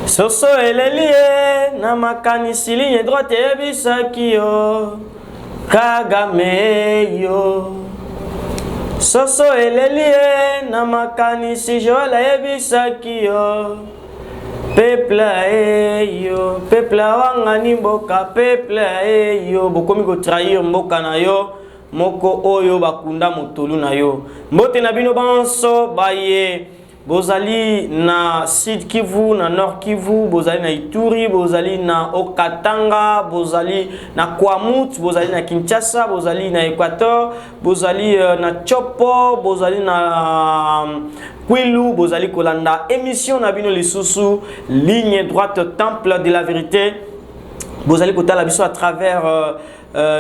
Soso elelie na makanisi ligne droite ebisaki yo Kagame yo. Soso elelie na makanisi Joel ebisaki yo peuple yo. Peuple wangani mboka peuple yo. Bokomi ko trahir mboka na yo moko oyo bakunda motolu na yo. Mbote na bino banso baye bozali na Sud Kivu, na Nord Kivu, bozali na Ituri, bozali na Okatanga, bozali na Kwamut, bozali na Kinshasa, bozali na Équateur, bozali na Chopo, bozali na Kwilu, bozali kolanda émission na bino lisusu ligne droite temple de la vérité. Bozali kotala biso à travers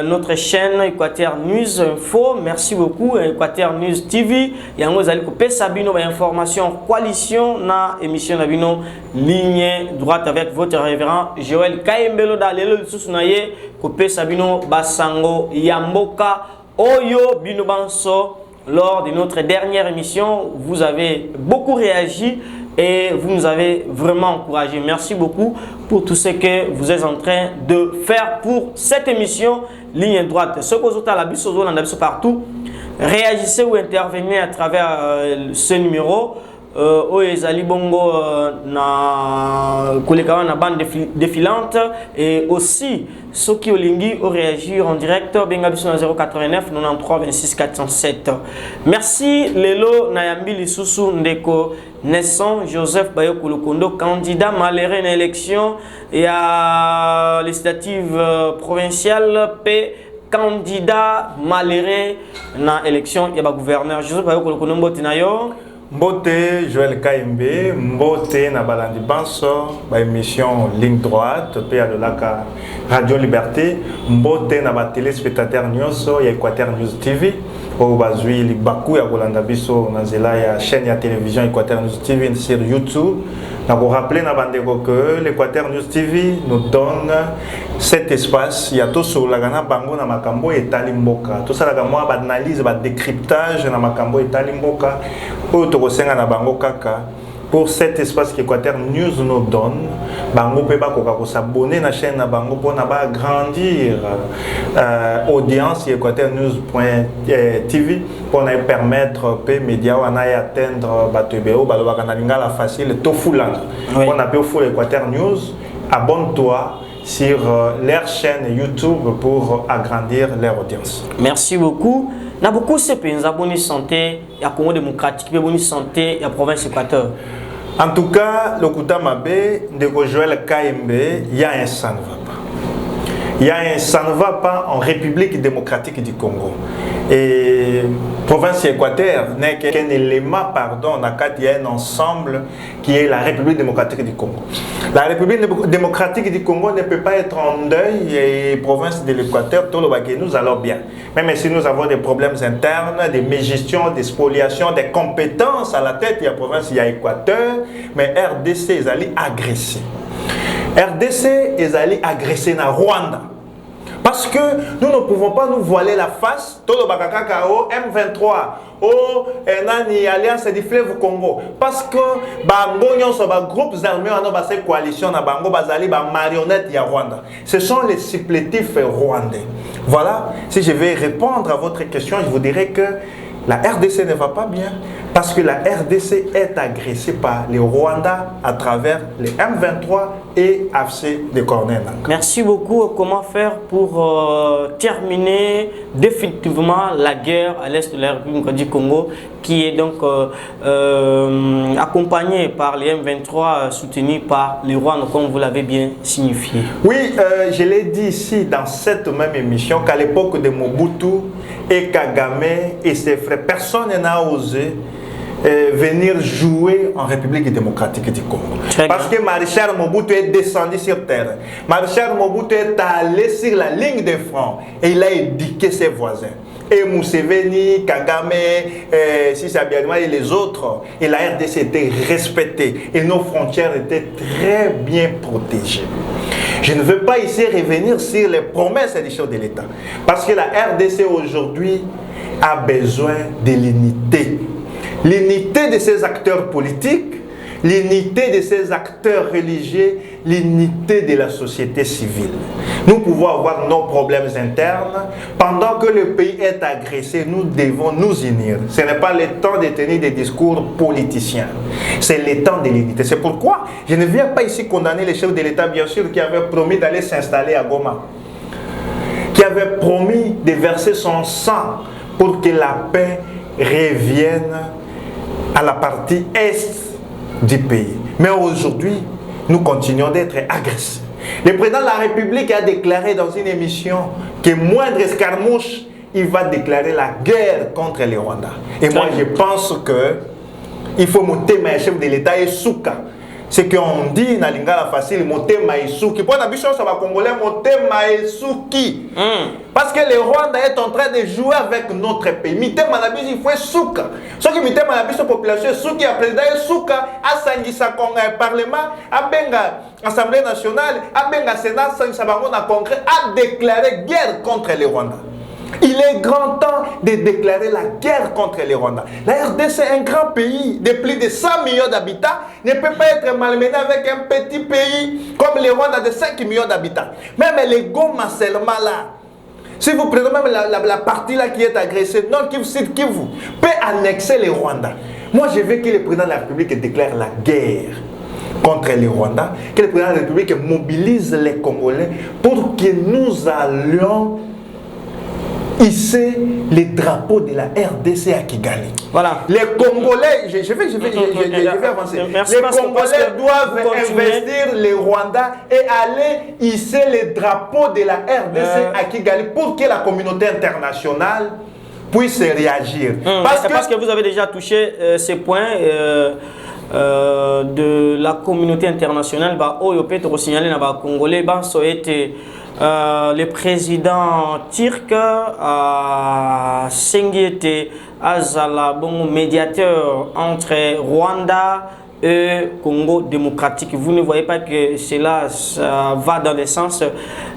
notre chaîne Équateur News Info. Merci beaucoup Équateur News TV. Yango zali ko pesa bino ba information coalition na émission na bino ligne droite avec votre révérend Joël Kayembelo da lelo lisusu na ye ko pesa bino basango yamboka oyo bino banso. Lors de notre dernière émission, vous avez beaucoup réagi et vous nous avez vraiment encouragé. Merci beaucoup pour tout ce que vous êtes en train de faire pour cette émission Ligne Droite. Ce que vous avez la biso partout, réagissez ou intervenez à travers ce numéro. Ezali bongo na koleka na bande défilante et aussi ceux qui olingi au réagir en direct benga biso na 089 93 26 407. Merci lelo nayambi lisusu ndeko Nesson Joseph Bayoko Lokondo, candidat malheureux à l'élection et à législative provinciale p candidat malheureux na élection et ba gouverneur Joseph Bayoko Lokondo mbotinayo. Mbote Joël Kayembe, Mbote na balandi banso, ba émission Ligne Droite, pe à laka Radio Liberté, Mbote na ba téléspectateur nyonso ya Équateur News TV, o bazui li baku ya kolanda biso na zela ya chaîne ya télévision Équateur News TV sur YouTube. Na ko rappeler na bandeko que l'Équateur News TV nous donne cet espace ya to sur la gana bango na makambo etali mboka. To sala ka moi ba analyse ba décryptage na makambo etali mboka. O to ko senga na bango kaka pour cet espace qu'Équateur News nous donne, bango pe ba ko s'abonner na chaîne na bango pour na ba grandir audience Équateur News.tv pour na permettre pe média wana atteindre batebeo ba lo ba lingala facile to fulanga. On a pe fou Équateur News, abonne-toi sur leur chaîne YouTube pour agrandir leur audience. Merci beaucoup. Na beaucoup de pays abonnés santé, il y a Congo démocratique, il y a bonne santé, il y a province Équateur. En tout cas, le Koutamabe de Joël Kayembe, il y a un ça ne va pas. Il y a un ça ne va pas en République démocratique du Congo. Et province Équateur n'est qu'un élément, pardon, il y a un ensemble qui est la République démocratique du Congo. La République démocratique du Congo ne peut pas être en deuil et province de l'Équateur, tout le baguette, nous allons bien. Même si nous avons des problèmes internes, des mégestions, des spoliations, des compétences à la tête, il y a province, il y a Équateur, mais RDC, ils allaient agresser. RDC, ils allaient agresser na Rwanda. Parce que nous ne pouvons pas nous voiler la face. Tout le Bakakakao, M23, Nani Alliance du fleuve Congo. Parce que Bango sont des groupes armés dans cette coalition na Bango Bazali, ba marionnettes ya Rwanda. Ce sont les supplétifs rwandais. Voilà, si je vais répondre à votre question, je vous dirais que la RDC ne va pas bien parce que la RDC est agressée par les Rwandais à travers les M23 et AFC de Corneille. Merci beaucoup. Comment faire pour terminer définitivement la guerre à l'est de la République du Congo qui est donc accompagnée par les M23 soutenus par les Rwandais comme vous l'avez bien signifié? Oui, je l'ai dit ici dans cette même émission qu'à l'époque de Mobutu et Kagame et ses frères, personne n'a osé venir jouer en République démocratique du Congo. Parce que Maréchal Mobutu est descendu sur terre. Maréchal Mobutu est allé sur la ligne de front et il a éduqué ses voisins. Et Museveni, Kagame, Sisi Abiyarimana et les autres, et la RDC était respectée et nos frontières étaient très bien protégées. Je ne veux pas ici revenir sur les promesses et les choses de l'État. Parce que la RDC aujourd'hui a besoin de l'unité. L'unité de ses acteurs politiques, l'unité de ces acteurs religieux, l'unité de la société civile. Nous pouvons avoir nos problèmes internes. Pendant que le pays est agressé, nous devons nous unir. Ce n'est pas le temps de tenir des discours politiciens. C'est le temps de l'unité. C'est pourquoi je ne viens pas ici condamner les chefs de l'État, bien sûr, qui avaient promis d'aller s'installer à Goma, qui avait promis de verser son sang pour que la paix revienne à la partie est du pays. Mais aujourd'hui, nous continuons d'être agressés. Le président de la République a déclaré dans une émission que moindre escarmouche, il va déclarer la guerre contre les Rwandais. Et moi, je pense qu'il faut monter ma chef de l'État et Souka. Ce qu'on dit dans Lingala facile, monter maïsouki. Pour la bichon, ça va congolais, monter maïsouki. Parce que le Rwanda est en train de jouer avec notre pays. Mité Manabis, il faut souka. Ce qui Mité Manabis, la population souki, a président souka, a Sangisa Congrès, Parlement, a Benga, Assemblée nationale, a Benga Sénat, Sangisa Bangon, Congrès, a déclaré guerre contre les Rwandais. Il est grand temps de déclarer la guerre contre les Rwandais. La RDC est un grand pays de plus de 100 millions d'habitants, ne peut pas être malmené avec un petit pays comme les Rwandais de 5 millions d'habitants. Même les Goma seulement là, si vous prenez même la partie là qui est agressée, non Kivu, Sud Kivu, peut annexer les Rwandais. Moi je veux que le président de la République déclare la guerre contre les Rwandais, que le président de la République mobilise les Congolais pour que nous allions hisser les drapeaux de la RDC à Kigali. Voilà. Les Congolais, je vais avancer. Les Congolais doivent investir les Rwandais et aller hisser les drapeaux de la RDC à Kigali pour que la communauté internationale puisse réagir. Parce que vous avez déjà touché ces points de la communauté internationale. Oyo peut signaler na ba Congolais so été le président turc a Sengiete Azala, bon médiateur entre Rwanda et Congo démocratique. Vous ne voyez pas que cela va dans le sens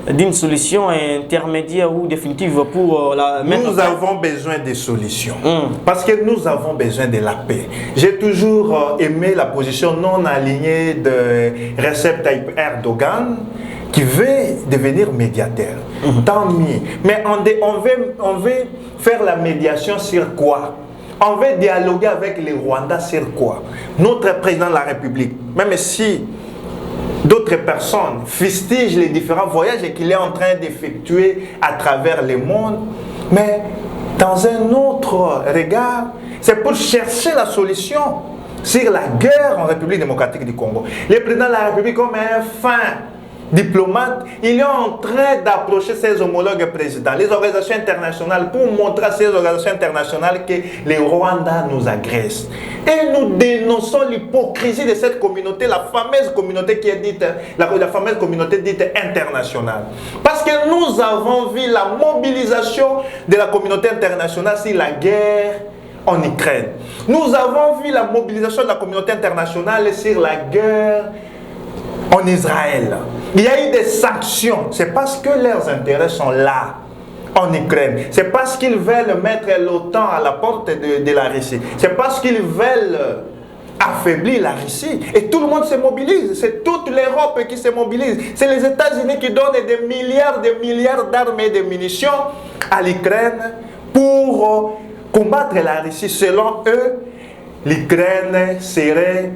d'une solution intermédiaire ou définitive pour la mettre. Nous avons besoin de solutions parce que nous avons besoin de la paix. J'ai toujours aimé la position non alignée de Recep Tayyip Erdogan qui veut devenir médiateur. Tant mieux. Mais on veut faire la médiation sur quoi? On veut dialoguer avec les Rwandais sur quoi? Notre président de la République, même si d'autres personnes fustigent les différents voyages qu'il est en train d'effectuer à travers le monde, mais dans un autre regard, c'est pour chercher la solution sur la guerre en République démocratique du Congo. Le président de la République, comme un fin diplomate, il est en train d'approcher ses homologues présidents, les organisations internationales, pour montrer à ces organisations internationales que les Rwandais nous agressent. Et nous dénonçons l'hypocrisie de cette communauté, la fameuse communauté qui est dite, la fameuse communauté dite internationale. Parce que nous avons vu la mobilisation de la communauté internationale sur la guerre en Ukraine. Nous avons vu la mobilisation de la communauté internationale sur la guerre en Israël. Il y a eu des sanctions. C'est parce que leurs intérêts sont là, en Ukraine. C'est parce qu'ils veulent mettre l'OTAN à la porte de la Russie. C'est parce qu'ils veulent affaiblir la Russie. Et tout le monde se mobilise. C'est toute l'Europe qui se mobilise. C'est les États-Unis qui donnent des milliards d'armes et de munitions à l'Ukraine pour combattre la Russie. Selon eux, l'Ukraine serait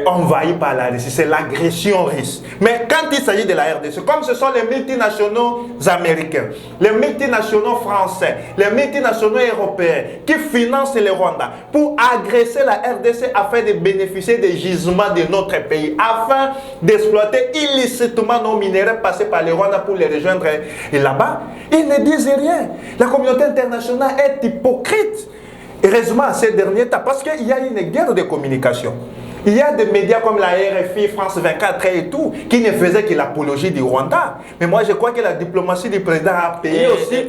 envahi par la Russie, c'est l'agression russe. Mais quand il s'agit de la RDC, comme ce sont les multinationaux américains, les multinationaux français, les multinationaux européens qui financent les Rwandais pour agresser la RDC afin de bénéficier des gisements de notre pays, afin d'exploiter illicitement nos minéraux passés par les Rwandais pour les rejoindre là-bas, ils ne disent rien. La communauté internationale est hypocrite. Heureusement, ces derniers temps, parce qu'il y a une guerre de communication. Il y a des médias comme la RFI, France 24 et tout, qui ne faisaient que l'apologie du Rwanda. Mais moi, je crois que la diplomatie du président a payé aussi.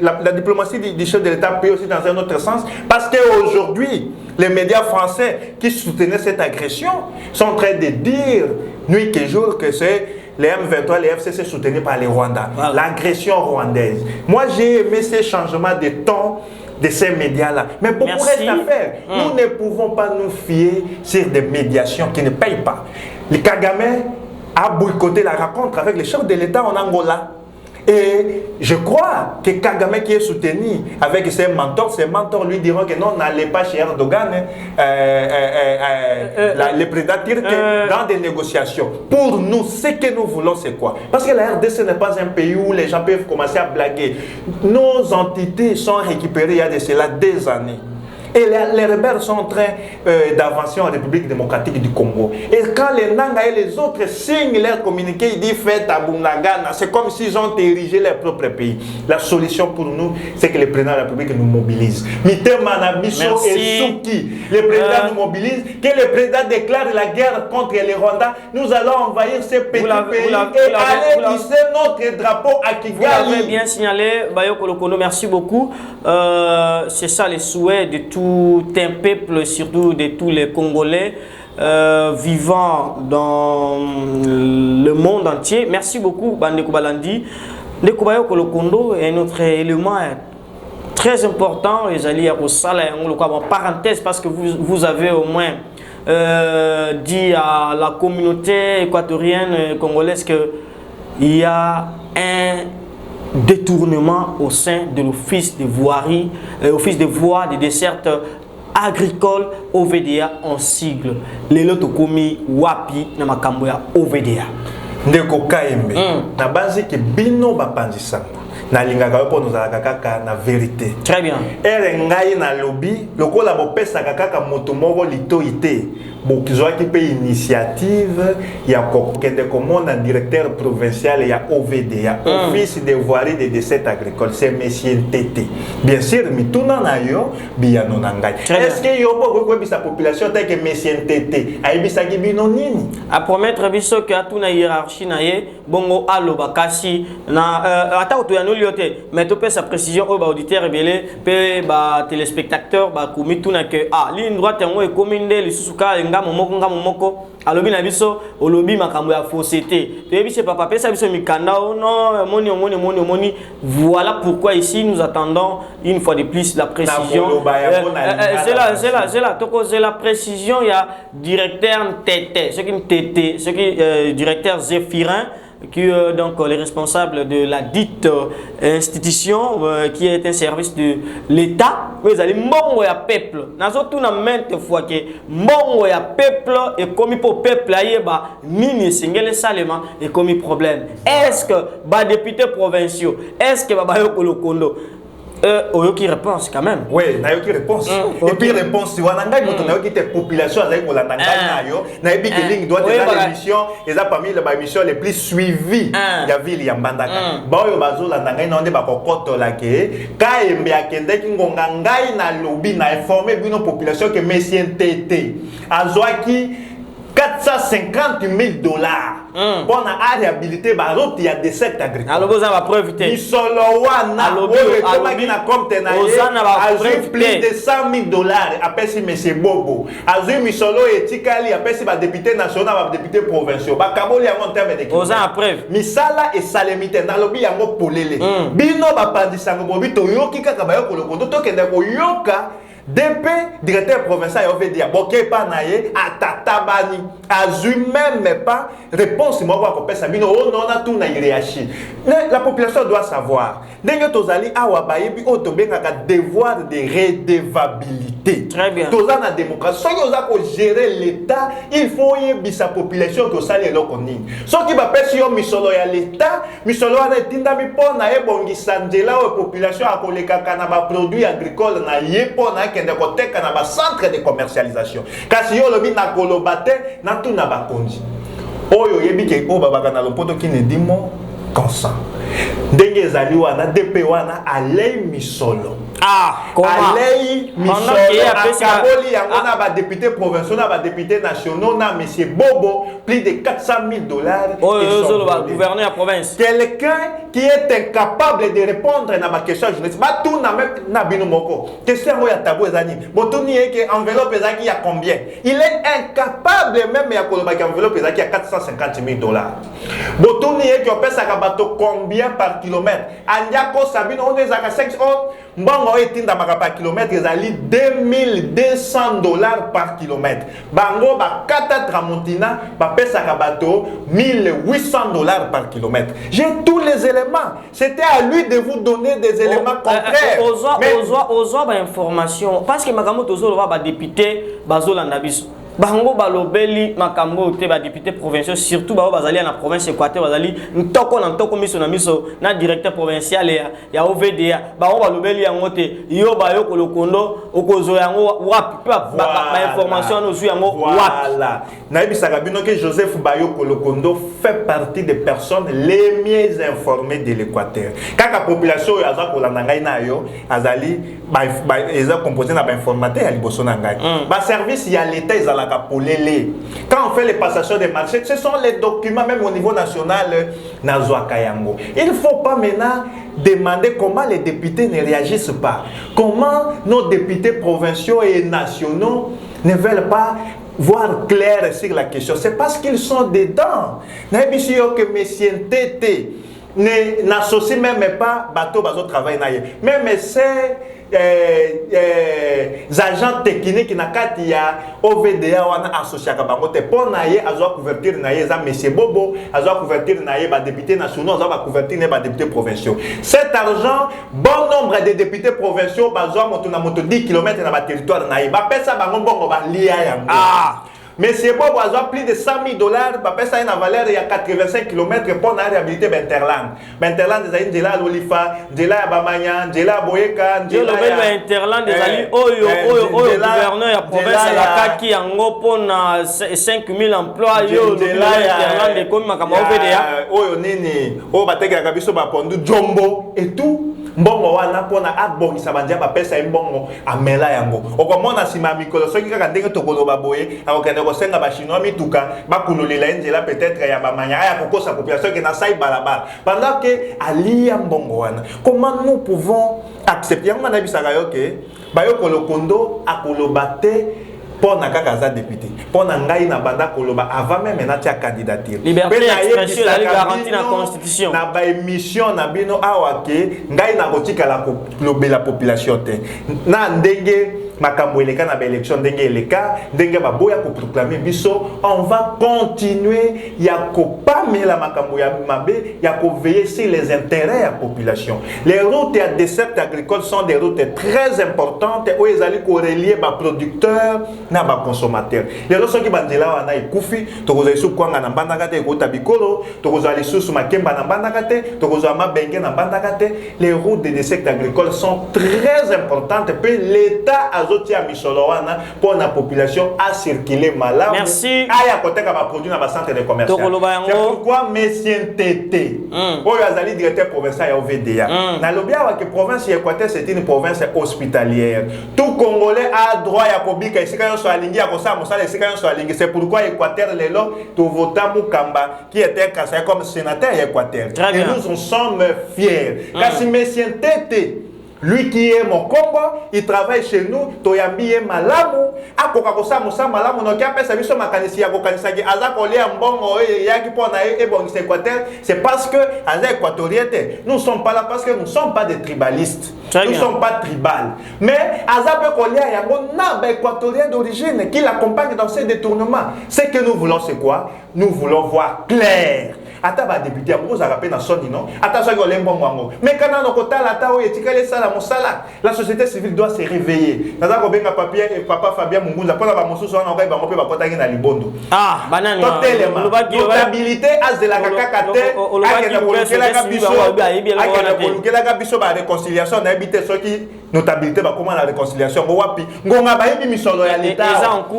La diplomatie du chef de l'État a payé aussi dans un autre sens. Parce qu'aujourd'hui, les médias français qui soutenaient cette agression sont en train de dire, nuit et jour, que c'est les M23, les FCC soutenus par les Rwandais. Voilà. L'agression rwandaise. Moi, j'ai aimé ces changements de ton de ces médias-là. Mais beaucoup reste à faire. Nous ne pouvons pas nous fier sur des médiations qui ne payent pas. Le Kagame a boycotté la rencontre avec les chefs de l'État en Angola. Et je crois que Kagame qui est soutenu avec ses mentors lui diront que non, n'allez pas chez Erdogan, le président turc, dans des négociations. Pour nous, ce que nous voulons, c'est quoi? Parce que la RDC n'est pas un pays où les gens peuvent commencer à blaguer. Nos entités sont récupérées il y a de cela des années. Et les rebelles sont en train d'avancer en République démocratique du Congo. Et quand les Nanga et les autres signent leur communiqué, ils disent faites à Bunagana, c'est comme s'ils ont érigé leur propre pays. La solution pour nous, c'est que le président de la République nous mobilise. Mitema Nabiso et Souki, le président nous mobilise, que le président déclare la guerre contre les Rwandais. Nous allons envahir ces petits pays et aller hisser notre drapeau à Kigali. Vous l'avez bien signalé, Bayoko Lokono, merci beaucoup. C'est ça les souhaits de tout un peuple, surtout de tous les Congolais vivant dans le monde entier. Merci beaucoup, Bandeko Balandi. Ndeko Bayoko Lokondo est notre élément très important. Les alliés au Sala, en parenthèse, parce que vous avez au moins dit à la communauté équatorienne congolaise qu'il y a un détournement au sein de l'office de voirie, office de voies des dessertes agricoles OVDA en sigle. Les loto komi wapi na makambo ya OVDA. Ndeko Kaembe. Na base ke bino bapanzisanga. Na lingaka po nous ala kaka na vérité. Très bien. Ere ngai na lobby lokola bopesa kaka moto moko litoité. Bokizwa ki pe initiative ya kokende komona directeur provincial ya OVDA, office de voirie de dessertes agricoles, c'est monsieur Tété. Bien sûr, mituna na yo biano na ngai. Est-ce que yo po ko bisa population telle que monsieur Tété ayebisa ki bino nini? A promettre biso que atuna hiérarchie na ye bongo aloba kasi na ata to ya no lioté, mais to pe sa précision au ba auditeur rebelé pe ba téléspectateur ba komituna que ligne droite yango e kominde lisusuka momoko alobi na biso olobi makambo ya fausseté to yebise papa pesa biso mikanda non moni voilà pourquoi ici nous attendons une fois de plus la précision c'est là toko c'est la précision il y a directeur Tété ce qui directeur Zéphirin qui est donc les responsables de la dite institution qui est un service de l'État. Vous allez mbongo ya peuple. Nazotu na maintes fois que mbongo ya peuple et comme pour peuple ayeba nini singele salema et comme problème. Est-ce que ba députés provinciaux, est-ce que ba Bayoko Lokondo Oyoki réponse quand même. Oui, Nayoki réponse. Et puis réponse, tu vois, Nanga, Nayoki te population avec la Nanga Nayo, Nayoki Ling doit être l'émission, et ça parmi les émissions les plus suivies. Il y a ville, il y a Mbandaka. Bayo Bazo, la Nanga, non, pas kokoto la ke. Kaembe akende ki ngonga ngai na lobby na informer bino population que Messien Tété. Azwaki 450 000 $. Pour la réhabiliter, il y a des sectes agricoles. Alors, vous avez preuve. Plus de 100 000 $. Après, si M. Bobo. Azul Misolo et Tikali, après, si le député national, le député provincial. Bakaboli a un terme de vous avez preuve. Misala et Salemite, dans le lobby, il y a un polele. Bino, Bapandisango, Bobi, Toyoki, Kakabayo, Kolokodo, Tokendako, Yoka. DP, directeur provincial, il veut dire, Boké Panaye, Atatabani, Azu même pas, réponse, moi, quoi, qu'on Sabino, oh non, on a tout na hiérarchie. La population doit savoir. Dès que tu as Awabaye, puis tu as un devoir de redevabilité. Très bien. Tu as la démocratie. Si tu as gérer l'État, il faut y sa population que ça les loconi. Ce qui va faire si on misolo ya l'État, misolo a tinda mi pona e bongi sanjela ou population a koleka kanaba produits agricoles na yepo na kende kote kanaba centre de commercialisation. Kasi yo lobi na kolobate na tu na bakonzi. Oyo yebi ke o babaka na lopoto ki ne dimo consent. Ndenge ezali wana DP wana alei misolo. Comment? Alei misolo akaboli yango na ba député provinciaux na ba député nationaux na monsieur Bobo plus de 400 000 $. Gouverner la province. Quelqu'un qui est incapable de répondre à ma question journaliste. Ba tout na même na bino moko. Question ya tabou ezani. Botuni eke enveloppe ezaki ya combien? Il est incapable même ya koloba ki enveloppe ezaki ya 450 000 $. Botuni eke opesa ka bato combien combien par kilomètre? Andiako Sabine, on est à 5 ans. Mbongo est par kilomètre, ils allaient $2,200 par kilomètre. Bango, ba Kata Tramontina, ba Pesaka bateau, $1,800 par kilomètre. J'ai tous les éléments. C'était à lui de vous donner des éléments contraires. Ozo ba information parce que Makamoto Ozo va député Bazola biso. Bango balobeli makambo te ba député provinciaux surtout ba bazali na province Équateur bazali ntoko miso na miso na directeur provincial ya OVDA bango balobeli yango te yo ba yo kolokondo okozo yango wapi ba information no zu yango wapi. Voilà. Naibisaka bino que Joseph Bayo Kolokondo fait partie des personnes les mieux informées de l'Équateur. Quand la population ya za kolanda ngai na yo azali ba eza composé na ba informateur ya liboso na ngai. Ba service ya l'état ezala. Quand on fait les passations des marchés, ce sont les documents, même au niveau national, il ne faut pas maintenant demander comment les députés ne réagissent pas. Comment nos députés provinciaux et nationaux ne veulent pas voir clair sur la question. C'est parce qu'ils sont dedans. Que M. Tété n'associe même pas bateau bateau travail. Même c'est agents techniques na kati ya OVDA wana associé ka bango te pour naie azwa couverture naie za monsieur Bobo azwa couverture naie ba députés nationaux azwa couverture naie ba députés provinciaux. Cet argent bon nombre de députés provinciaux bazwa moto na moto 10 km na ba territoire naie ba pesa bango bongo ba lia yango. Monsieur Bobo a plus de $100,000, papa ça a une valeur il y a 85 km pour la réhabiliter Benterland. Benterland des aïe Ndela Lolifa, Ndela Bamanya, Ndela Boyeka, Ndela Benterland des aïe Oyo gouverneur ya province la Kaki yango pona 5,000 emplois yo Benterland de comme makama OVDA. Oyo nini, o bateka kabiso ba pondu Jombo et tout. Mbongo wana pona abongisa bandia ba pesa mbongo amela yango. Okomona sima mikolo soki kaka ndenge tokoloba boye akokende kosenga ba chinois mituka bakunulela nzela peut-être ya bamanya ya kokosa population qui na sai balabala. Pendant que alia mbongo wana. Comment nous pouvons accepter yango na bisaka yoke bayo kolokondo akolobate pour na kaka député pour na ngai na banda koloba avant même na tia candidature liberté d'expression la garantie na constitution na ba émission na bino awake ngai na kotika la population te na ndenge makambo eleka na ba élection ndenge eleka ndenge ba boya ko proclamer biso on va continuer ya ko pamela makambo ya mabe ya ko veiller sur les intérêts de la population. Les routes et dessertes agricoles sont des routes très importantes où ils allaient relier ba producteurs na ba consommateurs. Les routes qui bandela wana ekufi tokoza isu kwanga na mbandaka te ekota bikolo tokoza lisusu makemba na mbandaka te tokoza mabenge na mbandaka te. Les routes de dessertes agricoles sont très importantes puis l'état azotia misolo wana pour la population à circuler malamu. Merci. Aya koteka ba produit na ba centre de commerce. C'est pourquoi Monsieur Tété oyo azali directeur provincial ya OVDA na lobia wa que province ya Équateur c'est une province hospitalière. Tout Congolais a droit ya kobika isika yo so alingi ya kosa mosala isika yo so alingi. C'est pourquoi Équateur lelo to vota Mukamba qui était cassé comme sénateur ya Équateur. Et nous en sommes fiers. Kasi Monsieur Tété lui qui est mon Congo, il travaille chez nous, toyambi e malamu, akoka kosa musa malamu no kia pesa biso makanisi ya kokanisa ki aza kolia mbongo yaki pona e bon Équateur, c'est parce que aza équatorien. Nous ne sommes pas là parce que nous ne sommes pas des tribalistes. Nous ne sommes pas tribales. Mais aza pe kolia yango na ba équatorien d'origine qui l'accompagne dans ces détournements. Ce que nous voulons c'est quoi? Nous voulons voir clair. Ata ba député a beaucoup rappelé dans son nom. Ata so golembo mwango. Mais quand on kota la ta o etikale sala mosala, la société civile doit se réveiller. Naza ko benga papier et papa Fabien Mungunza pona ba mosusu wana ko ba mope ba kota na libondo. Ah, banani. Notabilité az de la kakate. Akena kolukela ka biso. Akena kolukela ka biso ba réconciliation na habité soki notabilité ba comment la réconciliation go wapi. Ngonga ba yebi misolo ya l'état.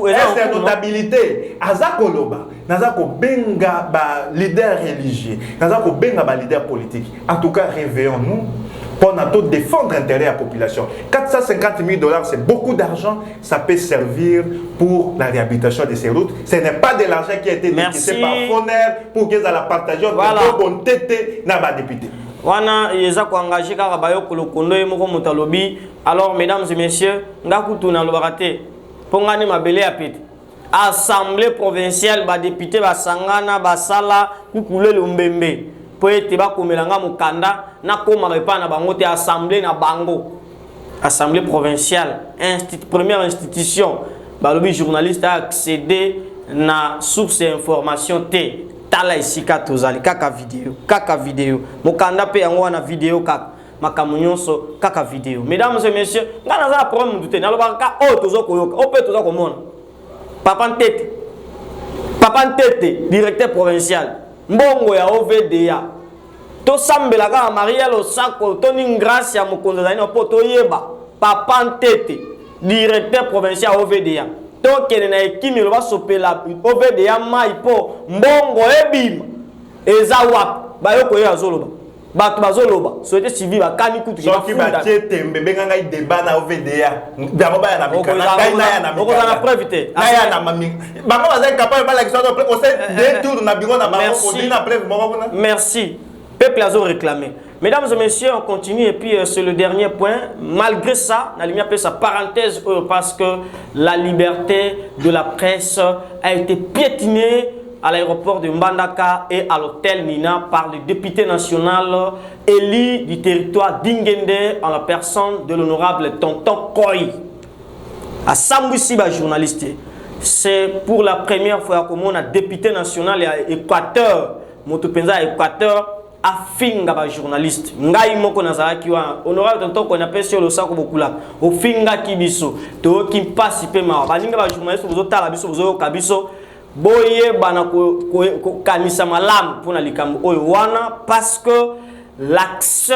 Est notabilité azakoloba. Naza ko benga ba leader religieux, nous benga ba leader politique. En tout cas, réveillons-nous pour défendre l'intérêt de la population. $450,000, c'est beaucoup d'argent. Ça peut servir pour la réhabilitation de ces routes. Ce n'est pas de l'argent qui a été décaissé par Foner pour qu'ils la partagent. Voilà. Bon tété n'a pas député. Wana yeza ko engagé kaka bayo kolokondo e moko mutalobi. Alors mesdames et messieurs, ngakutu na lobarate. Pongani mabele ya pete. Assemblée provinciale ba député ba sangana ba sala kukule lumbembe po ete bakomelanga mokanda nakomaka epai na bango te assemblée na bango assemblée provinciale première institution balobi journaliste a accédé na source d'information te tala esika tozali kaka vidéo mokanda pe yango wana vidéo kaka makambo nyonso kaka vidéo. Mesdames et messieurs, nga naza problème mutu te nalobaka o tozo koyoka o pe tozo komona papa ntete directeur provincial mbongo ya OVDA to sambela ka Maria Losako to ni grâce ya mokonzo zali no poto yeba papa ntete directeur provincial OVDA to kene na ekimi lo basopela OVDA mai po mbongo ebima eza wap bayoko ya zoloba bato bazoloba société civile bakani kutu ki bafunda soki batembe benga ngai débat na OVDA bango baya na mikana ngai na ya na mikana okozana preuve te ngai na mami bango bazali capable ba l'action on sait deux tours na bingo na bango pour dire na preuve moko kuna. Merci. Peuple a réclamé. Mesdames et messieurs, on continue et puis c'est le dernier point. Malgré ça, la lumière peut sa parenthèse parce que la liberté de la presse a été piétinée à l'aéroport de Mbandaka et à l'hôtel Nina par le député national élu du territoire d'Ingende en la personne de l'honorable Tonton Koy. À Sambouissi, journaliste, c'est pour la première fois que mon député national à Équateur, Motopenza Équateur, afinga ba journaliste ngai moko nazalaki wa honorable Tonton Koy na pesi le sako bokula ofinga kibiso to ki passe pe ma baninga ba journaliste bozo tala biso bozo kabiso boye bana ko kanisa malam pour na likambo oyo wana parce que l'accès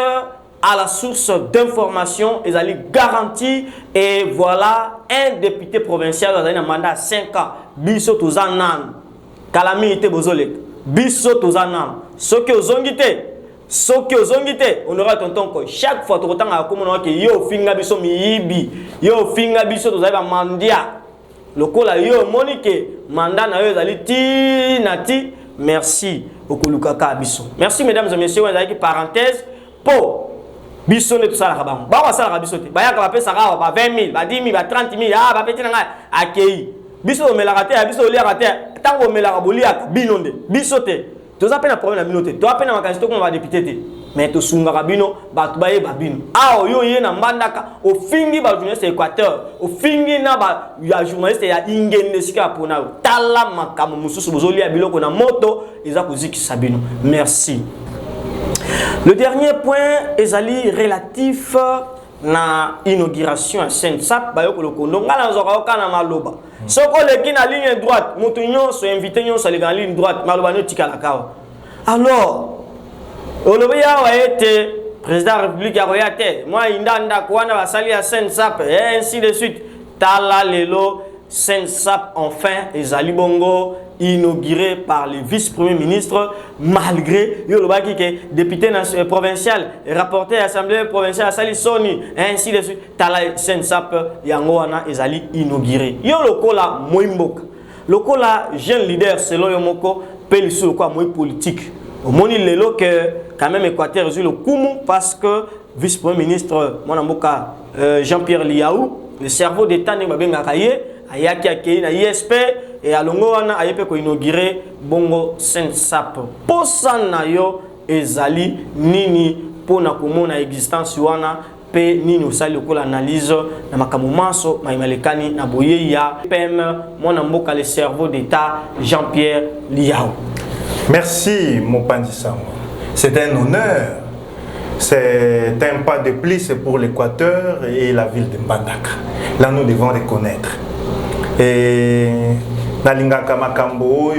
à la source d'information est allé garanti et voilà un député provincial dans un mandat 5 ans biso tozanan calamité bozolek biso tozanan soki ozongite honorable Tonton Koy chaque fois tokotanga komona ke yo finga biso miyibi yo finga biso tozali ba mandia lokola yo monike mandat na yo ezali ti nati merci okolukaka biso. Merci mesdames et messieurs, on a une parenthèse pour biso ne tout ça la bango ba wasala biso te ba yaka ba pesa ka ba 20 000 ba 10 000 ba 30 000 ah ba peti na ngai akei biso o melaka te biso o liaka te tango o melaka boliaka binonde biso te toza pe na problème na binote to apena makanisi to ko ba député te mais to sunga bino ba to baye ba bino ah yo ye na Mbandaka o fingi ba journaliste Équateur o fingi na ba ya journaliste ya Ingende sika pona tala makamu mususu bozolia biloko na moto eza kozikisa bino. Merci. Le dernier point est relatif na inauguration à Saint-Sap bayoko lokondo ngala nzoka okana maloba soko leki na ligne droite mutu nyonso invité nyonso ali na ligne droite maloba no tikala kawa alors olobia wa ete président de la République ya royate moi indanda kwana basali à Saint-Sap et ainsi de suite tala lelo Saint-Sap enfin ezali bongo inauguré par le vice-premier ministre malgré yolobaki que député provincial et rapporteur à l'Assemblée provinciale à Sali Soni ainsi de suite tala Saint-Sap yango wana ezali inauguré yo lokola moimboka lokola jeune leader selon yomoko pe lisu quoi moi politique au moni lelo que quand même Équateur résout le kumu parce que vice-premier ministre mona mboka Jean-Pierre Liaou le cerveau d'état ne babenga kaye ayaki akei na ISP et alongo wana ayepe ko inaugurer bongo Saint-Sap posa na yo ezali nini pona komona existence wana pe nini osali lokola analyse na makambo manso maimalekani na boye ya PM mona mboka le cerveau d'état Jean-Pierre Liaou. Merci Mopandi Sango. C'est un honneur. C'est un pas de plus pour l'Équateur et la ville de Mbandaka. Là nous devons reconnaître. Et Nalingaka Makambo,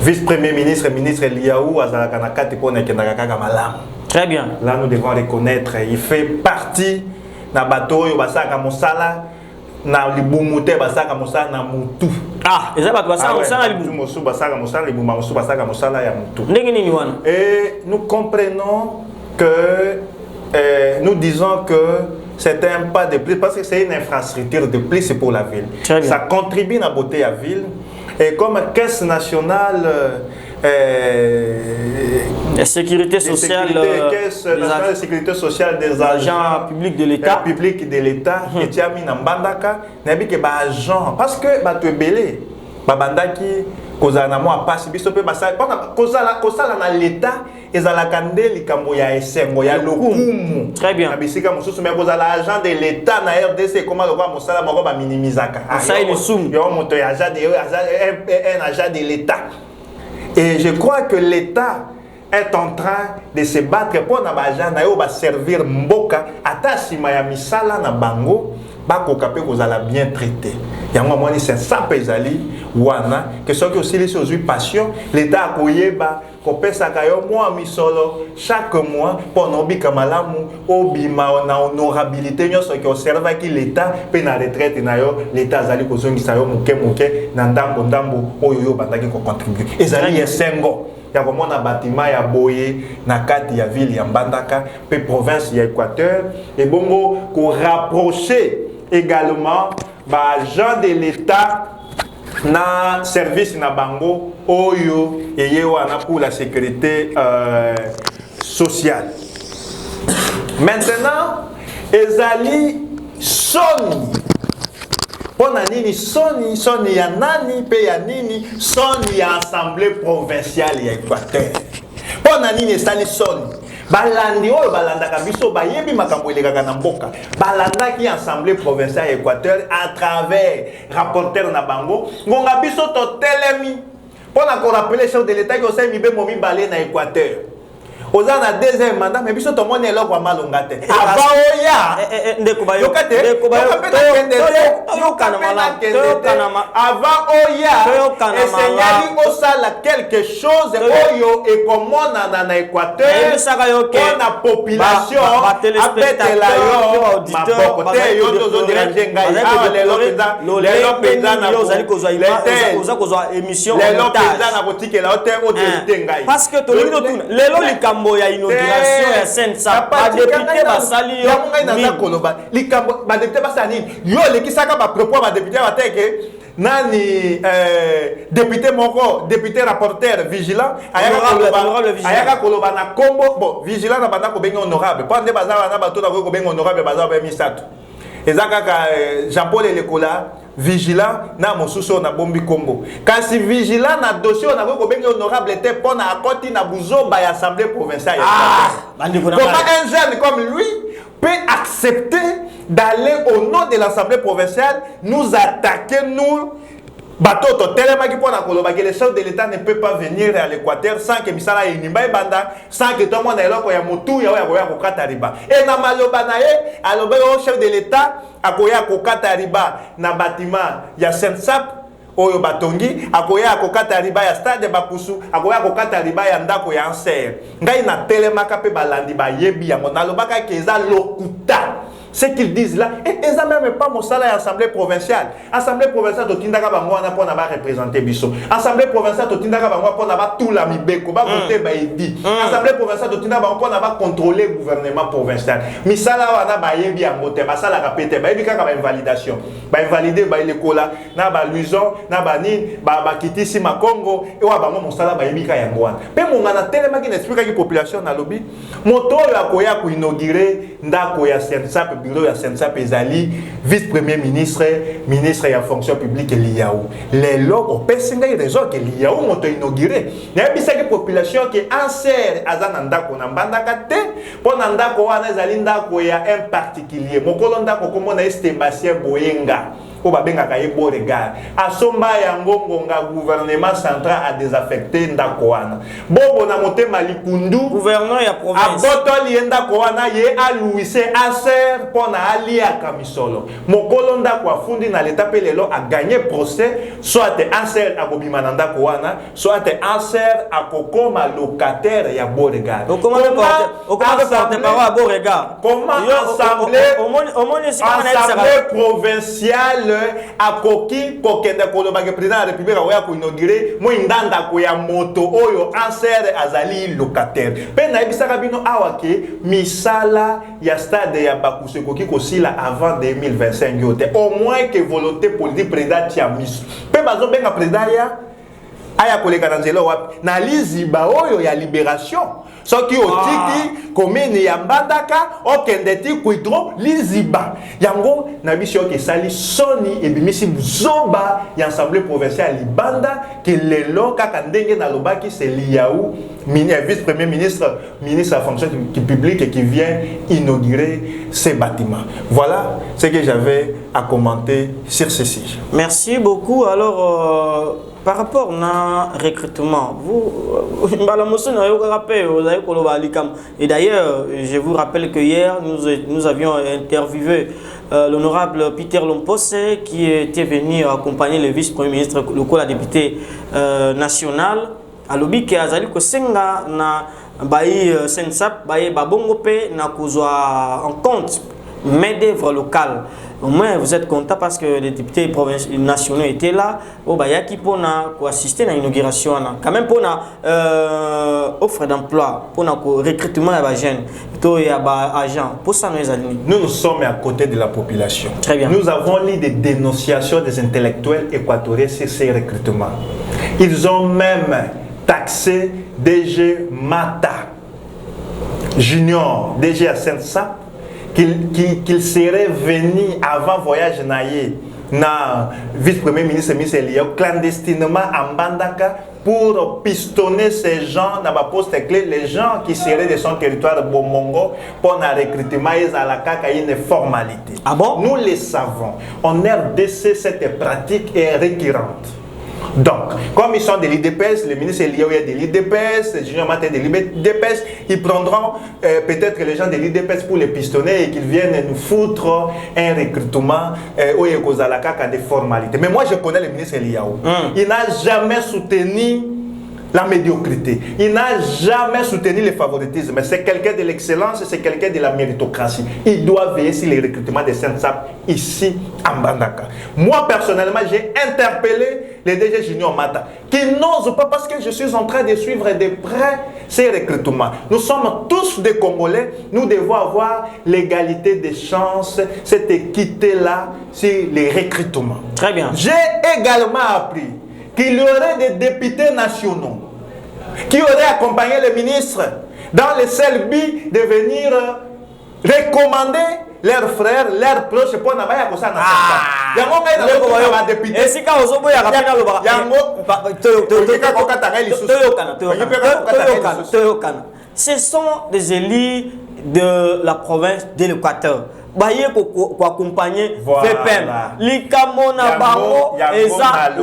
vice-premier ministre, ministre Liaou, Azalakanakati Ponekendakaka Malam. Très bien. Là, nous devons reconnaître, il fait partie na bateau, Basaka Moussala, na Libumute, Basaka Moussala, na Moutou. Ah, et ça va passer Moussala, Libumoussou, Basaka Moussala, Libumoussou, Basaka Moussala, ya Moutou. Et nous comprenons que, nous disons que c'est un pas de plus parce que c'est une infrastructure de plus pour la ville. Ça contribue à la beauté de la ville. Et comme caisse nationale de sécurité sociale, caisse nationale de sécurité sociale des agents publics de l'État, et tu as mis dans Mbandaka, n'habite que agent parce que tu es belé, Babandaki kozala na mwa pasi biso pe basala pona kozala na l'état ezalaka nde likambo ya esengo ya lokumu. Très bien. Na bisika mosusu mais kozala agent de l'état na RDC comment le voir mosala moko ba minimizaka ça il soum yo moto ya agent de un agent de l'état. Et je crois que l'état est en train de se battre pour na ba agent na yo ba servir mboka ata sima ya misala na bango bakoka pe kozala bien traité. Yango moni c'est ça pezali wana que ce que aussi les choses passion l'état akoyeba kopesaka yo mwa misolo chaque mois pour nobika malamu obima na honorabilité nyonso ki observa ki l'état pe na retraite na yo l'état azali kozongisa yo muke na ndambo oyo yo bandaki ko contribuer ezali esengo ya komona bâtiment ya boye na kati ya ville ya Mbandaka pe province ya Équateur et bongo ko rapprocher également ba agent de l'état na service na bango oyo eye wana pour la sécurité sociale. Maintenant ezali soni pona nini soni ya nani pe ya nini soni ya assemblée provinciale ya Équateur pona nini esali soni balandi oyo balandaka biso bayebi makambo elekaka na mboka balandaki assemblée provinciale ya Équateur à travers rapporteur na bango ngonga biso to telemi pona ko rappeler chef de l'état qui osai mibe momi balé na Équateur oza na deuxième mandat mais biso to moni eloko ya malonga te avant oya ndeko bayo yokate yokana avant oya esenyali osala quelque chose oyo ekomona na Équateur na population apetela yo maboko te yo tozo déranger ngai lelo penza na kotikela ote o député ngai parce que to lelo likambo ya inauguration ya Sensa ba député basali yo ngai koloba likambo ba député basali yo lekisaka ba propos ba député bateke nani député moko député rapporteur vigilant ayaka koloba na kombo bon vigilant na banda ko benga honorable pande bazala na bato na ko benga honorable bazala ba misatu ezaka ka Jean-Paul Elekola vigilant na mosusu na bombi kombo kasi vigilant na dossier na ko benga honorable te pona akoti na buzoba ya assemblée provinciale comment un jeune comme lui peut accepter d'aller au nom de l'assemblée provinciale nous attaquer nous bateau tellement qui pour que le chef de l'État ne peut pas venir à l'Équateur sans que misala inimba banda sans que tout le monde ait l'occasion ya mutu ya kokata riba et na maloba na ye aloba le chef de l'État akoya kokata riba na bâtiment ya Sensap oyo batongi akoya kokata riba ya stade Bakusu akoya kokata riba ya ndako ya Anser ngai na telemaka pe balandi ba yebi yango nalobaka ke eza lokuta ce qu'ils disent là et ils n'ont même pas mon salaire à l'Assemblée provinciale. Assemblée provinciale de Tindaka Bangwana pour n'avoir représenté Bisso. Assemblée provinciale de Tindaka Bangwana pour n'avoir tout la mibeko, pas voter Baïdi. Assemblée provinciale de Tindaka Bangwana pour n'avoir contrôlé le gouvernement provincial. Misala wana bayebi angote, basala rapete, bayebi kaka ba invalidation. Ba invalider ba lekola, na ba luison, na ba nini, ba kitisi ma Congo et wa bango mon salaire bayebi ka yangwana. Pe mongana tellement qui n'explique que population na lobby. Moto ya koya ko inaugurer ndako ya Sensap bureau ya Sensap ezali vice-premier ministre ya fonction publique Liaou les locaux pesinga raison que Liaou moto inauguré na bisa que population qui Anser azana ndako na Mbandaka te pona ndako wana ezali ndako ya un particulier mokolo ndako komona Estebastien Boyenga ko babengaka ye Beauregard asomba ya ngongonga gouvernement central a désaffecté ndako wana bobo na motema likundu gouverneur ya province abotoli ndako wana ye aluise Anser pona alia kamisolo mokolo ndako afundi na l'état pe lelo a gagné procès soit Anser akobima na ndako wana soit Anser akokoma locataire ya Beauregard comment assemblée provinciale akoki kokenda koloba ke président de la République akoya ko inaugurer mo indanda ko ya moto oyo Anser azali locataire pe na ebisaka bino awake misala ya stade ya Bakusu koki kosila avant 2025 yote au moins que volonté politique président tia miso pe bazo benga président ya aya koleka na nzela wapi na liziba oyo ya libération soki otiki commune ya Mbandaka okende ti Kwitro liziba yango na biso ke sali soni ebimisi zoba ya assemblée provinciale Libanda ke lelo kaka ndenge na lobaki c'est Liaou vice-premier ministre de la fonction publique et qui vient inaugurer ces bâtiments. Voilà ce que j'avais à commenter sur ce sujet. Merci beaucoup. Alors par rapport au recrutement, et d'ailleurs, je vous rappelle que hier, nous avions interviewé l'honorable Peter Lompose qui était venu accompagner le vice-premier ministre, le député national. Alobi ke azali ko senga na bayi sensap bayi babongo pe na kozwa en compte main d'œuvre locale. Au moins vous êtes content parce que les députés nationaux étaient là. Oh bah yaki pona ko assister à l'inauguration quand même pona offre d'emploi pona ko recrutement ya ba jeunes to ya ba agents pour ça nous sommes à côté de la population. Très bien. Nous avons lu des dénonciations des intellectuels équatoriens sur ces recrutements. Ils ont même taxé DG Mata Junior, DG à Saint-Sap, qu'il serait venu avant voyage naïe na vice-premier ministre Michel clandestinement à Mbandaka pour pistonner ces gens dans ma poste clé, les gens qui seraient de son territoire Bomongo pour un recrutement et à la CAC une formalité. Ah bon? Nous les savons. En RDC, cette pratique est récurrente. Donc, comme ils sont de l'IDPS, le ministre Eliaou est de l'IDPS, le Junior Matin de l'IDPS, ils prendront peut-être les gens de l'IDPS pour les pistonner et qu'ils viennent nous foutre un recrutement au Ekozalaka à des formalités. Mais moi, je connais le ministre Eliaou. Il n'a jamais soutenu la médiocrité. Il n'a jamais soutenu le favoritisme. C'est quelqu'un de l'excellence, c'est quelqu'un de la méritocratie. Il doit veiller sur les recrutements des Saint-Sap ici à Mbandaka. Moi, personnellement, j'ai interpellé les DG Junior Mata qui n'osent pas parce que je suis en train de suivre de près ces recrutements. Nous sommes tous des Congolais. Nous devons avoir l'égalité des chances, cette équité-là sur les recrutements. Très bien. J'ai également appris qu'il y aurait des députés nationaux qui auraient accompagné le ministre dans le seul but de venir recommander leurs frères, leurs proches pour n'avoir pas ça. Ce sont des élus de la province de l'Équateur. Baye ko accompagner VPM likamona bango eza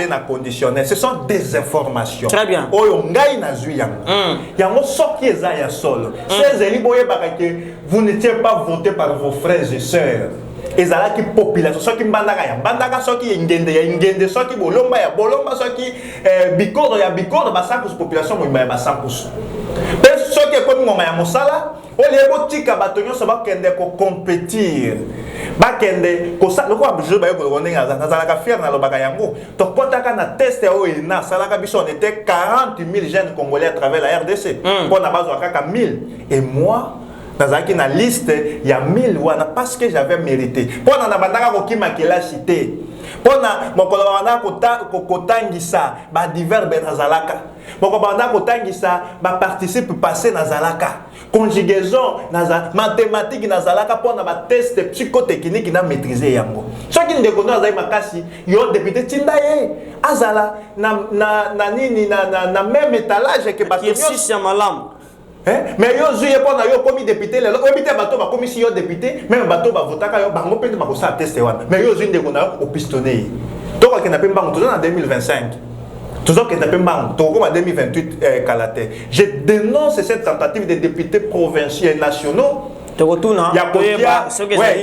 na conditionnel. Ce sont des informations. Très bien. Oyo ngai na zui yango soki eza ya solo. Ces élus boye bakake vous n'étiez pas voté par vos frères et sœurs. Ezala ki population soki mbandaka ya mbandaka soki ngende ya ngende soki bolomba ya bolomba soki bikoro ya bikoro ba 100% population mo ya ba 100%. Pe soki ko ngoma ya mosala olebo tika bato nyonso bakende ko compétir bakende ko sa loko abjeu ba ko ndinga za ka fier na lobaka yango to kotaka na test o ina salaka biso on était 40 000 jeunes congolais à travers la RDC pour na bazo kaka 1000 et moi dans la liste il y a 1000 wana parce que j'avais mérité pour na bandaka ko kimakela cité pour na mokolo wana ko kotangisa ba divers benazalaka moko banda ko tangisa ba participe passer na zalaka conjugaison na mathématique na zalaka pour na ba test psychotechnique na maîtriser yango soki ndeko na zai makasi yo député tindaye azala na nini na même étalage que bato exercice ya malamu. Mais yo zuye pona yo komi député le obité bato ba komi si yo député même bato ba votaka yo bango pete ba ko sa test wana mais yo zuye ndeko na au pistonné to ka na pemba ngo en 2025 toujours que en 2028 je dénonce cette tentative des députés provinciaux et nationaux. Il y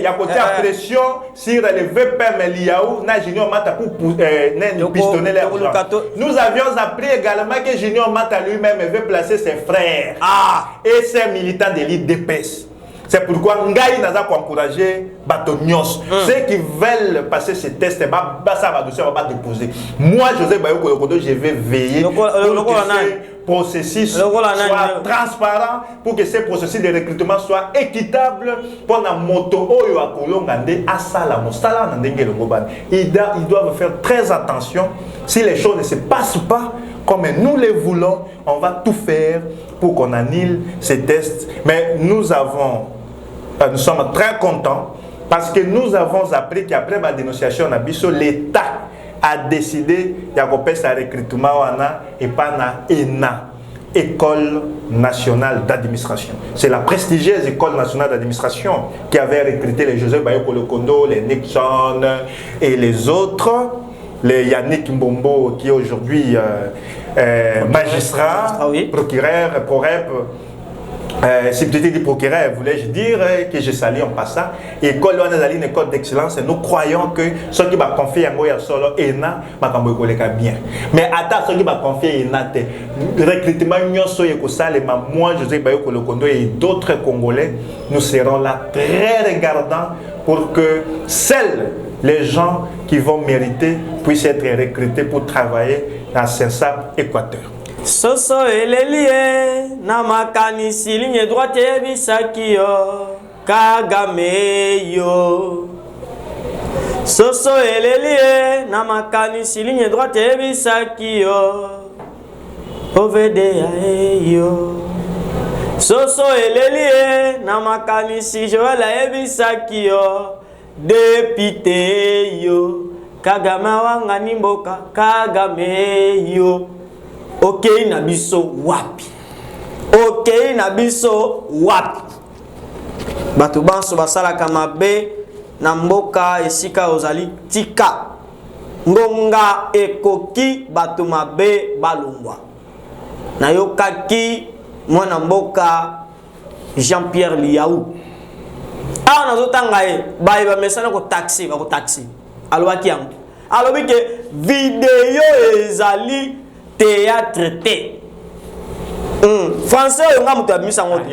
a côté pression sur le VPM Liaou na Junior Mata pour pistonner les gens. Nous avions appris également que Junior Mata lui-même veut placer ses frères et ses militants de l'IDPS. C'est pourquoi Ngai n'a pas encouragé Batonios. Ceux qui veulent passer ces tests, ça va déposer. Moi, Joseph Bayoko, je vais veiller processus soit transparent, pour que ces processus de recrutement soient équitables pour la moto oyo a kolongande asala mosala ndenge longoban. Ils doivent faire très attention. Si les choses ne se passent pas comme nous les voulons, on va tout faire pour qu'on annule ces tests. Mais nous sommes très contents parce que nous avons appris qu'après ma dénonciation, l'État a décidé de faire un recrutement et pas na ENA, École nationale d'administration. C'est la prestigieuse École nationale d'administration qui avait recruté les Joseph Bayoko Lokondo, les Nixon et les autres, les Yannick Mbombo qui est aujourd'hui magistrat, procureur, ProRep, substitut du procureur, voulais-je dire, que je salue en passant. École, on a une école d'excellence et nous croyons que ceux qui vont confier à moi solo ENA, va bien. Mais attends, ceux qui vont confier à ENA, recrutement, moi, José Bayoko Lokondo et d'autres Congolais, nous serons là très regardants pour que seuls les gens qui vont mériter puissent être recrutés pour travailler dans Saint-Sab, Équateur. Soso elelie na makanisi ligne droite ebisaki yo Kagame yo. Soso elelie na makanisi ligne droite ebisaki yo OVDA yo. Soso elelie na makanisi Joël ebisaki yo député yo Kagame wanga nimboka Kagame yo. Ok na biso wapi. Ok na biso wapi. Bato banso basala kamabe na mboka esika ozali tika. Ngonga ekoki bato mabe balongwa. Na yokaki mwana mboka Jean-Pierre Liaou. Awa nazotanga ba mesana ko taxi. Alobaki yango. Alobi ke video ezali théâtre té. Français nga mutu abimisa ngoto.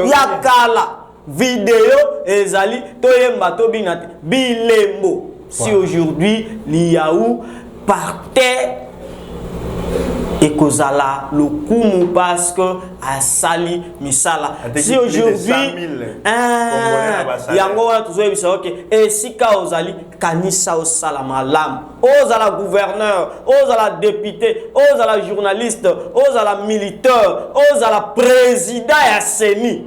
Yakala. Vidéo ezali toyemba to binate bilembo. Si aujourd'hui Liaou partait et kozala le kumu parce que a sali misala. Si aujourd'hui yango wana tuzoye bisa ok et si ka ozali kanisa osala malam ozala gouverneur ozala député ozala journaliste ozala militeur ozala président ya seni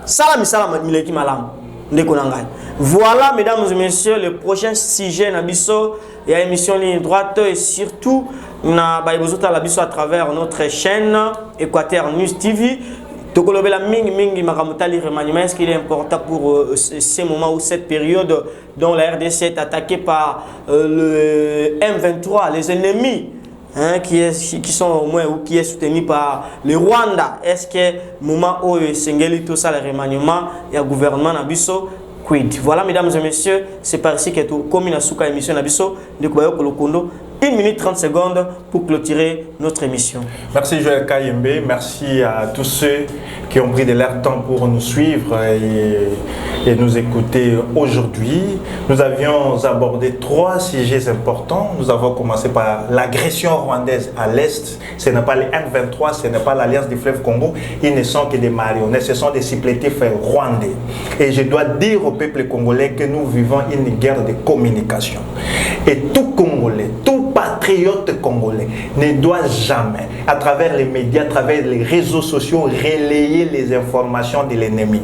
sala misala mileki malam ndeko nangai. Voilà mesdames et messieurs le prochain sujet na biso ya émission ligne droite et surtout na baibozota la biso à travers notre chaîne Équateur News TV. Tokolobela mingi makamutali remaniement. Est-ce qu'il est important pour ces moments ou cette période dont la RDC est attaquée par le M23, les ennemis qui sont au moins ou qui est soutenu par le Rwanda? Est-ce que moment où Sengeli tout ça le remaniement et le gouvernement Nabiso quid? Voilà mesdames et messieurs, c'est par ici que tout comme une souka émission Nabiso de Kubayoko Lokondo. 1 minute 30 secondes pour clôturer notre émission. Merci Joël Kayembe, merci à tous ceux qui ont pris de leur temps pour nous suivre et nous écouter aujourd'hui. Nous avions abordé 3 sujets importants. Nous avons commencé par l'agression rwandaise à l'Est. Ce n'est pas les M23, ce n'est pas l'Alliance du fleuve Congo. Ils ne sont que des marionnettes, ce sont des supplétifs rwandais. Et je dois dire au peuple congolais que nous vivons une guerre de communication. Et tout Congolais, tout patriote congolais ne doit jamais, à travers les médias, à travers les réseaux sociaux, relayer les informations de l'ennemi.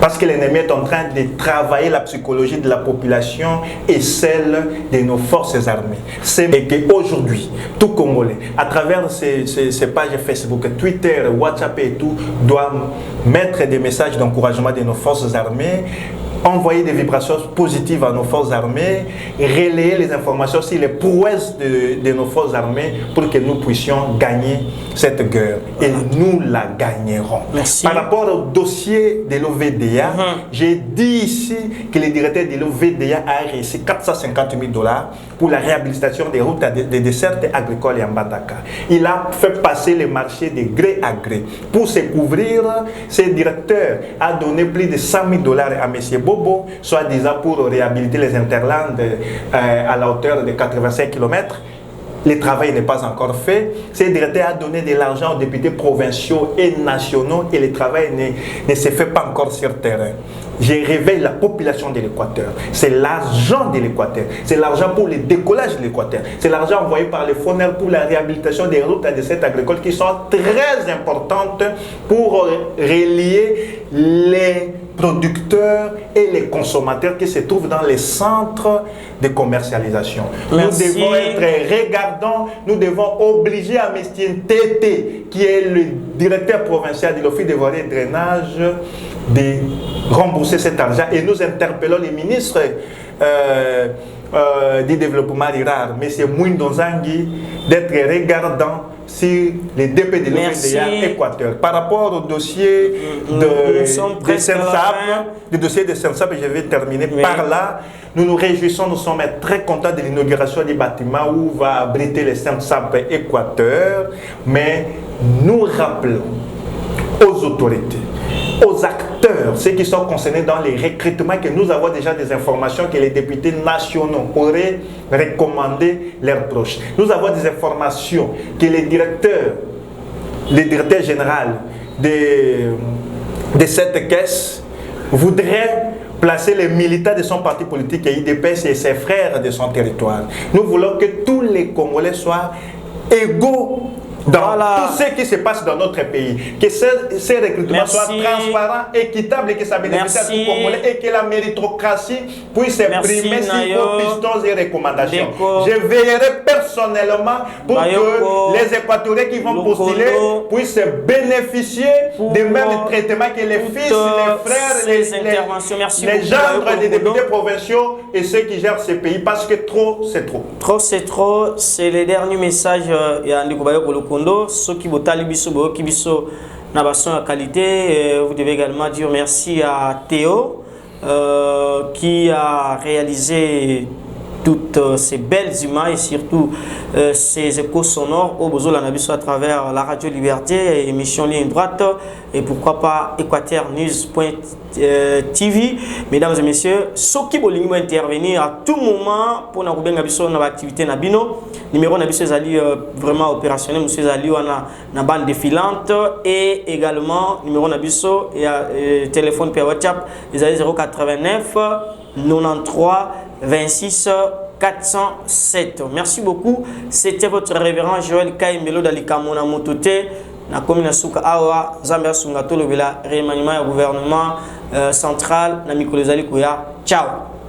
Parce que l'ennemi est en train de travailler la psychologie de la population et celle de nos forces armées. C'est qu'aujourd'hui, tout Congolais, à travers ces pages Facebook, Twitter, WhatsApp et tout, doit mettre des messages d'encouragement de nos forces armées, envoyer des vibrations positives à nos forces armées, relayer les informations sur les prouesses de nos forces armées pour que nous puissions gagner cette guerre. Et nous la gagnerons. Merci. Par rapport au dossier de l'OVDA, j'ai dit ici que le directeur de l'OVDA a reçu 450 000 $ pour la réhabilitation des routes des dessertes agricoles en Mbandaka. Il a fait passer le marché de gré à gré. Pour se couvrir, ce directeur a donné plus de 100 000 $ à M. Bobo, soi-disant pour réhabiliter les interlandes à la hauteur de 85 km. le travail n'est pas encore fait. Ce directeur a donné de l'argent aux députés provinciaux et nationaux et le travail ne se fait pas encore sur le terrain. Je réveille la population de l'Équateur. C'est l'argent de l'Équateur. C'est l'argent pour le décollage de l'Équateur. C'est l'argent envoyé par le FONER pour la réhabilitation des routes et des sites agricoles qui sont très importantes pour relier les producteurs et les consommateurs qui se trouvent dans les centres de commercialisation. Merci. Nous devons être regardants, nous devons obliger à M. Tété, qui est le directeur provincial de l'Office de voirie et drainage, de rembourser cet argent. Et nous interpellons les ministres du développement rural, M. Mouindonzangui, d'être regardant sur les DP de l'ONDA Équateur. Par rapport au dossier de Sensap, je vais terminer par là. Nous nous réjouissons, nous sommes très contents de l'inauguration du bâtiment où va abriter le Sensap Équateur, mais nous rappelons aux autorités, aux acteurs, ceux qui sont concernés dans les recrutements, que nous avons déjà des informations que les députés nationaux auraient recommandé leurs proches. Nous avons des informations que le directeur général de cette caisse voudrait placer les militants de son parti politique et IDPS et ses frères de son territoire. Nous voulons que tous les Congolais soient égaux dans tout ce qui se passe dans notre pays, que ces recrutements soient transparents, équitables et que ça bénéficie à tous les Congolais et que la méritocratie puisse primer sur pistons et recommandations. Je veillerai personnellement pour que les Équatoriens qui vont postuler puissent bénéficier des mêmes traitements que les fils, les frères, les gendres des députés provinciaux et ceux qui gèrent ces pays, parce que trop, c'est trop. Trop, c'est trop. C'est le dernier message. Ceux qui vont na basson qualité, vous devez également dire merci à Théo qui a réalisé toutes ces belles images et surtout ces échos sonores au besoin de la à travers la radio Liberté, émission Ligne Droite et pourquoi pas EquateurNews.tv. Mesdames et messieurs, ceux qui veulent intervenir à tout moment pour nous faire une activité nabino, numéro nabiso est vraiment opérationnel, monsieur Zali na bande défilante et également numéro nabiso et téléphone par WhatsApp les 089 93 26 407. Merci beaucoup. C'était votre révérend Joël Kaimelo Dalikamona Motote. Na commune Souka Awa, Zambia Sungato, le remaniement du gouvernement central, na Mikolezali Kouya. Ciao.